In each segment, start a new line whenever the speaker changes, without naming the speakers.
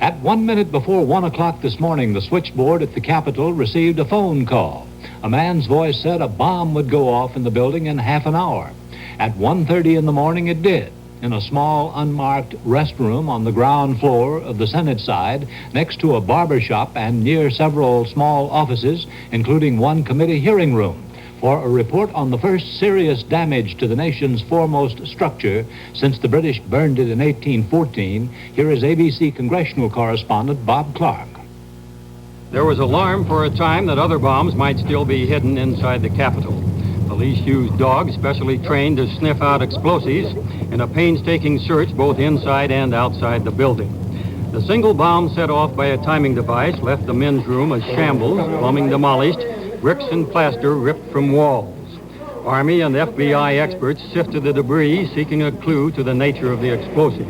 At 1 minute before 1 o'clock this morning, the switchboard at the Capitol received a phone call. A man's voice said a bomb would go off in the building in half an hour. At 1:30 in the morning, it did, in a small, unmarked restroom on the ground floor of the Senate side, next to a barber shop and near several small offices, including one committee hearing room. For a report on the first serious damage to the nation's foremost structure since the British burned it in 1814, here is ABC congressional correspondent Bob Clark.
There was alarm for a time that other bombs might still be hidden inside the Capitol. Police used dogs specially trained to sniff out explosives in a painstaking search both inside and outside the building. The single bomb set off by a timing device left the men's room a shambles, plumbing demolished, bricks and plaster ripped from walls. Army and FBI experts sifted the debris, seeking a clue to the nature of the explosive.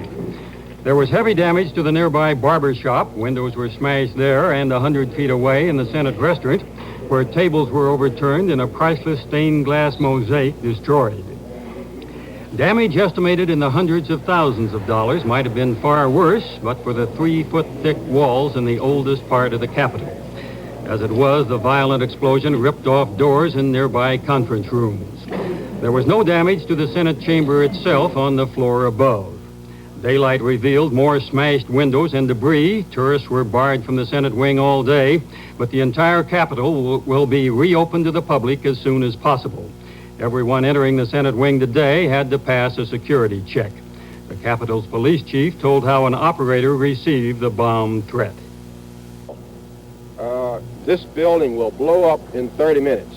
There was heavy damage to the nearby barber shop. Windows were smashed there, and 100 feet away in the Senate restaurant, where tables were overturned and a priceless stained glass mosaic destroyed. Damage estimated in the hundreds of thousands of dollars might have been far worse, but for the 3-foot-thick walls in the oldest part of the Capitol. As it was, the violent explosion ripped off doors in nearby conference rooms. There was no damage to the Senate chamber itself on the floor above. Daylight revealed more smashed windows and debris. Tourists were barred from the Senate wing all day, but the entire Capitol will be reopened to the public as soon as possible. Everyone entering the Senate wing today had to pass a security check. The Capitol's police chief told how an operator received the bomb threat.
This building will blow up in 30 minutes.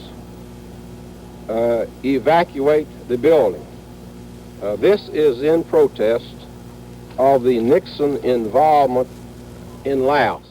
Evacuate the building. This is in protest of the Nixon involvement in Laos.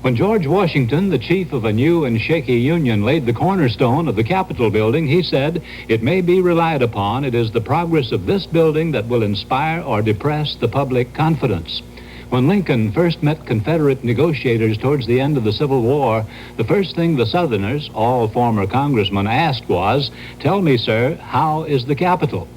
When George Washington, the chief of a new and shaky union, laid the cornerstone of the Capitol building, he said, "It may be relied upon, it is the progress of this building that will inspire or depress the public confidence." When Lincoln first met Confederate negotiators towards the end of the Civil War, the first thing the Southerners, all former congressmen, asked was, "Tell me, sir, how is the Capitol?"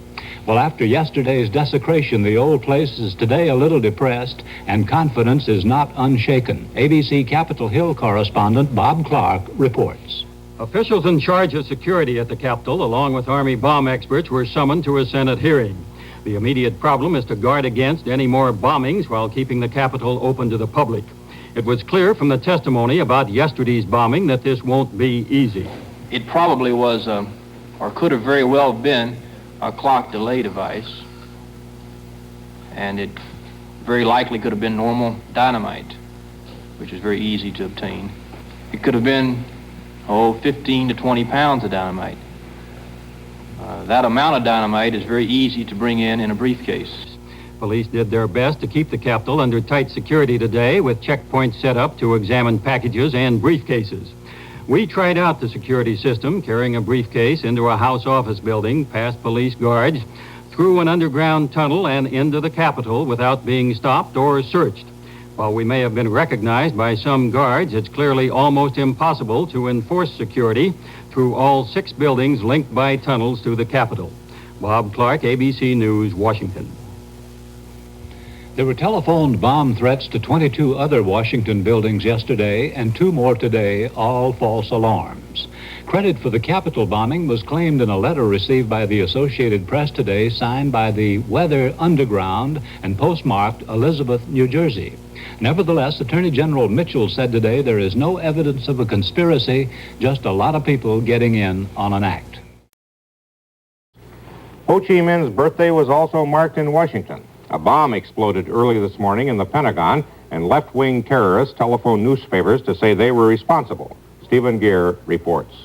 Well, after yesterday's desecration, the old place is today a little depressed, and confidence is not unshaken. ABC Capitol Hill correspondent Bob Clark reports.
Officials in charge of security at the Capitol, along with Army bomb experts, were summoned to a Senate hearing. The immediate problem is to guard against any more bombings while keeping the Capitol open to the public. It was clear from the testimony about yesterday's bombing that this won't be easy.
It probably was, or could have very well been, a clock delay device. And it very likely could have been normal dynamite, which is very easy to obtain. It could have been, 15 to 20 pounds of dynamite. That amount of dynamite is very easy to bring in a briefcase.
Police did their best to keep the Capitol under tight security today, with checkpoints set up to examine packages and briefcases. We tried out the security system, carrying a briefcase into a House office building, past police guards, through an underground tunnel and into the Capitol without being stopped or searched. While we may have been recognized by some guards, it's clearly almost impossible to enforce security through all 6 buildings linked by tunnels to the Capitol. Bob Clark, ABC News, Washington.
There were telephoned bomb threats to 22 other Washington buildings yesterday and 2 more today, all false alarms. Credit for the Capitol bombing was claimed in a letter received by the Associated Press today, signed by the Weather Underground and postmarked Elizabeth, New Jersey. Nevertheless, Attorney General Mitchell said today there is no evidence of a conspiracy, just a lot of people getting in on an act.
Ho Chi Minh's birthday was also marked in Washington. A bomb exploded early this morning in the Pentagon, and left-wing terrorists telephoned newspapers to say they were responsible. Stephen Gear reports.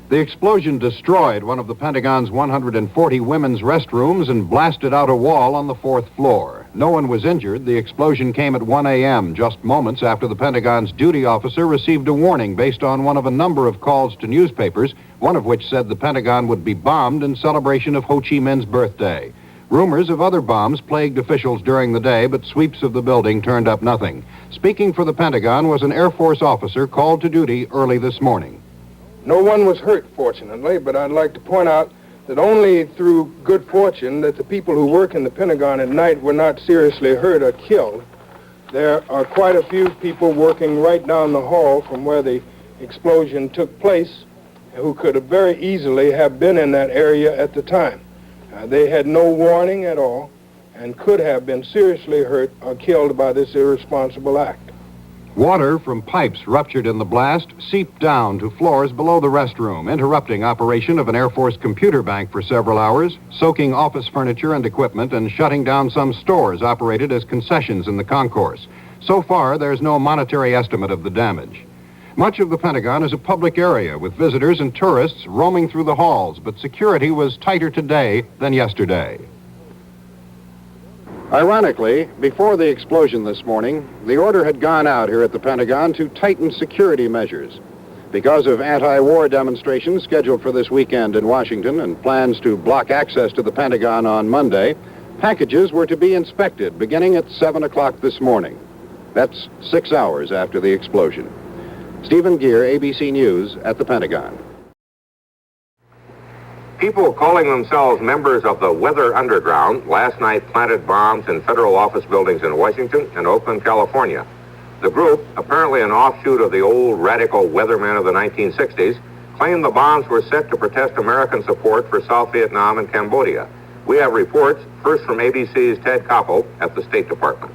The explosion destroyed one of the Pentagon's 140 women's restrooms and blasted out a wall on the 4th floor. No one was injured. The explosion came at 1 a.m., just moments after the Pentagon's duty officer received a warning based on one of a number of calls to newspapers, one of which said the Pentagon would be bombed in celebration of Ho Chi Minh's birthday. Rumors of other bombs plagued officials during the day, but sweeps of the building turned up nothing. Speaking for the Pentagon was an Air Force officer called to duty early this morning.
No one was hurt, fortunately, but I'd like to point out
that only through good fortune that the people who work in the Pentagon at night were not seriously hurt or killed. There are quite a few people working right down the hall from where the explosion took place who could have very easily have been in that area at the time. They had no warning at all and could have been seriously hurt or killed by this irresponsible act.
Water from pipes ruptured in the blast seeped down to floors below the restroom, interrupting operation of an Air Force computer bank for several hours, soaking office furniture and equipment, and shutting down some stores operated as concessions in the concourse. So far, there's no monetary estimate of the damage. Much of the Pentagon is a public area with visitors and tourists roaming through the halls, but security was tighter today than yesterday. Ironically, before the explosion this morning, the order had gone out here at the Pentagon to tighten security measures. Because of anti-war demonstrations scheduled for this weekend in Washington and plans to block access to the Pentagon on Monday, packages were to be inspected beginning at 7 o'clock this morning. That's 6 hours after the explosion. Stephen Gear, ABC News, at the Pentagon.
People calling themselves members of the Weather Underground last night planted bombs in federal office buildings in Washington and Oakland, California. The group, apparently an offshoot of the old radical Weathermen of the 1960s, claimed the bombs were set to protest American support for South Vietnam and Cambodia. We have reports, first from ABC's Ted Koppel at the State Department.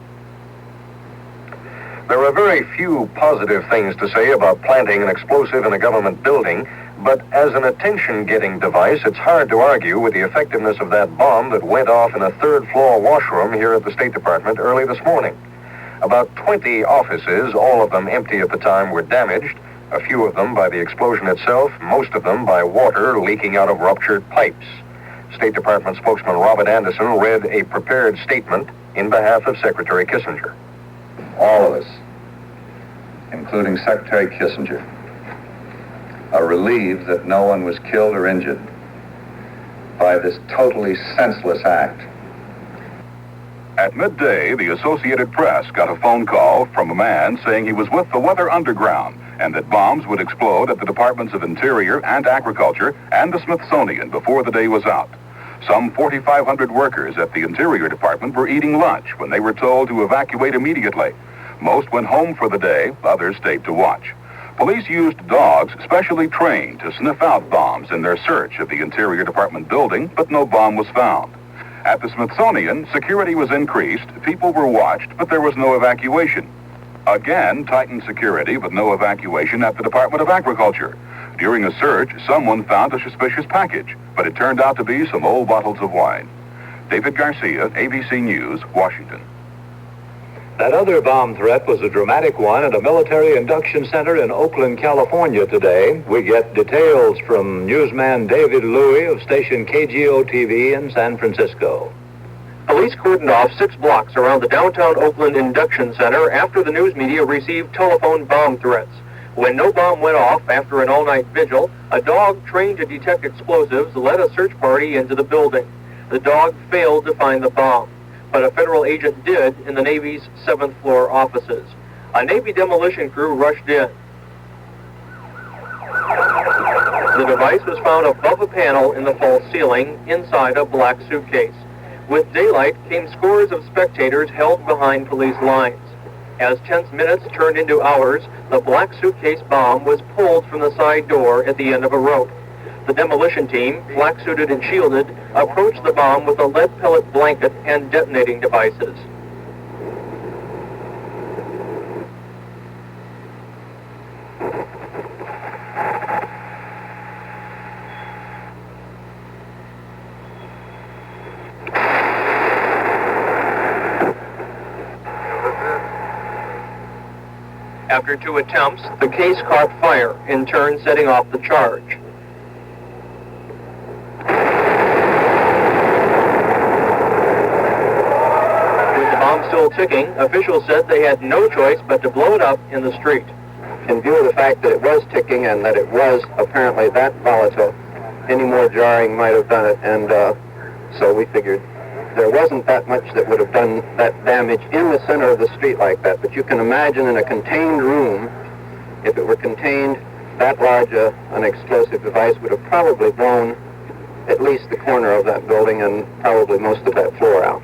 There are very few positive things to say about planting an explosive in a government building, but as an attention-getting device, it's hard to argue with the effectiveness of that bomb that went off in a third-floor washroom here at the State Department early this morning. About 20 offices, all of them empty at the time, were damaged, a few of them by the explosion itself, most of them by water leaking out of ruptured pipes. State Department spokesman Robert Anderson read a prepared statement in behalf of Secretary Kissinger.
All of us, including Secretary Kissinger, are relieved that no one was killed or injured by this totally senseless act.
At midday, the Associated Press got a phone call from a man saying he was with the Weather Underground and that bombs would explode at the Departments of Interior and Agriculture and the Smithsonian before the day was out. Some 4,500 workers at the Interior Department were eating lunch when they were told to evacuate immediately. Most went home for the day, others stayed to watch. Police used dogs specially trained to sniff out bombs in their search of the Interior Department building, but no bomb was found. At the Smithsonian, security was increased, people were watched, but there was no evacuation. Again, tightened security, but no evacuation at the Department of Agriculture. During a search, someone found a suspicious package, but it turned out to be some old bottles of wine. David Garcia, ABC News, Washington.
That other bomb threat was a dramatic one at a military induction center in Oakland, California today. We get details from newsman David Louie of station KGO-TV in San Francisco.
Police cordoned off 6 blocks around the downtown Oakland induction center after the news media received telephone bomb threats. When no bomb went off after an all-night vigil, a dog trained to detect explosives led a search party into the building. The dog failed to find the bomb, but a federal agent did in the Navy's 7th floor offices. A Navy demolition crew rushed in. The device was found above a panel in the false ceiling inside a black suitcase. With daylight came scores of spectators held behind police lines. As tense minutes turned into hours, the black suitcase bomb was pulled from the side door at the end of a rope. The demolition team, black-suited and shielded, approached the bomb with a lead pellet blanket and detonating devices. After 2 attempts, the case caught fire, in turn setting off the charge. With the bomb still ticking, officials said they had no choice but to blow it up in the street.
In view of the fact that it was ticking and that it was apparently that volatile, any more jarring might have done it, and so we figured there wasn't that much that would have done that damage in the center of the street like that. But you can imagine in a contained room, if it were contained, that large an explosive device would have probably blown at least the corner of that building and probably most of that floor out.